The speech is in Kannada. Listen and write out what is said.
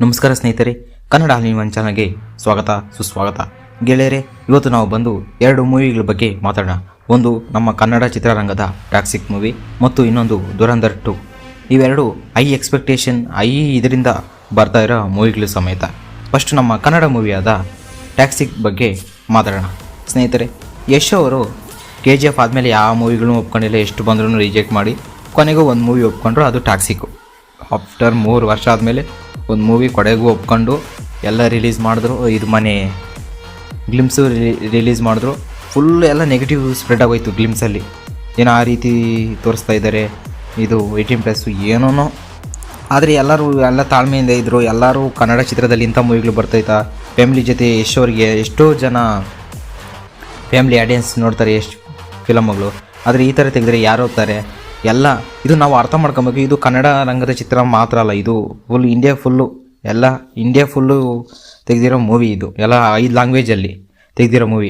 ನಮಸ್ಕಾರ ಸ್ನೇಹಿತರೆ, ಕನ್ನಡ ಆಲ್ ಚಾನಲ್ಗೆ ಸ್ವಾಗತ ಸುಸ್ವಾಗತ. ಗೆಳೆಯರೆ, ಇವತ್ತು ನಾವು ಬಂದು ಎರಡು ಮೂವಿಗಳ ಬಗ್ಗೆ ಮಾತಾಡೋಣ. ಒಂದು ನಮ್ಮ ಕನ್ನಡ ಚಿತ್ರರಂಗದ ಟಾಕ್ಸಿಕ್ ಮೂವಿ ಮತ್ತು ಇನ್ನೊಂದು ದುರಂಧರ್ 2. ಇವೆರಡು ಹೈ ಎಕ್ಸ್ಪೆಕ್ಟೇಷನ್ ಇದರಿಂದ ಬರ್ತಾ ಇರೋ ಮೂವಿಗಳು ಸಮೇತ. ಫಸ್ಟ್ ನಮ್ಮ ಕನ್ನಡ ಮೂವಿಯಾದ ಟಾಕ್ಸಿಕ್ ಬಗ್ಗೆ ಮಾತಾಡೋಣ. ಸ್ನೇಹಿತರೆ, ಯಶ್ ಅವರು KGF ಆದಮೇಲೆ ಯಾವ ಮೂವಿಗಳನ್ನೂ ಒಪ್ಕೊಂಡಿಲ್ಲ, ಎಷ್ಟು ಬಂದ್ರೂ ರಿಜೆಕ್ಟ್ ಮಾಡಿ ಕೊನೆಗೂ ಒಂದು ಮೂವಿ ಒಪ್ಕೊಂಡ್ರು, ಅದು ಟಾಕ್ಸಿಕ್ಕು. ಆಫ್ಟರ್ 3 ವರ್ಷ ಆದಮೇಲೆ ಒಂದು ಮೂವಿ ಕೊನೆಗೂ ಒಪ್ಕೊಂಡು ಎಲ್ಲ ರಿಲೀಸ್ ಮಾಡಿದ್ರು. ಇದು ಮನೆ ಗ್ಲಿಮ್ಸು ರಿಲೀಸ್ ಮಾಡಿದ್ರು. ಫುಲ್ ಎಲ್ಲ ನೆಗೆಟಿವ್ ಸ್ಪ್ರೆಡ್ ಆಗೋಯ್ತು ಗ್ಲಿಮ್ಸಲ್ಲಿ. ಏನೋ ಆ ರೀತಿ ತೋರಿಸ್ತಾ ಇದ್ದಾರೆ, ಇದು 18+ ಏನೋ. ಆದರೆ ಎಲ್ಲರೂ ಎಲ್ಲ ತಾಳ್ಮೆಯಿಂದ ಇದ್ದರು. ಎಲ್ಲರೂ ಕನ್ನಡ ಚಿತ್ರದಲ್ಲಿ ಇಂಥ ಮೂವಿಗಳು ಬರ್ತೈತಾ, ಫ್ಯಾಮಿಲಿ ಜೊತೆ ಎಷ್ಟೋರಿಗೆ ಎಷ್ಟೋ ಜನ ಫ್ಯಾಮಿಲಿ ಆಡಿಯನ್ಸ್ ನೋಡ್ತಾರೆ ಎಷ್ಟು ಫಿಲಮ್ಗಳು. ಆದರೆ ಈ ಥರ ತೆಗೆದರೆ ಯಾರು ಹೋಗ್ತಾರೆ? ಎಲ್ಲ ಇದು ನಾವು ಅರ್ಥ ಮಾಡ್ಕೊಬೇಕು. ಇದು ಕನ್ನಡ ರಂಗದ ಚಿತ್ರ ಮಾತ್ರ ಅಲ್ಲ, ಇದು ಫುಲ್ ಇಂಡಿಯಾ ಫುಲ್ಲು ತೆಗೆದಿರೋ ಮೂವಿ. ಇದು ಎಲ್ಲ 5 ಲ್ಯಾಂಗ್ವೇಜಲ್ಲಿ ತೆಗೆದಿರೋ ಮೂವಿ.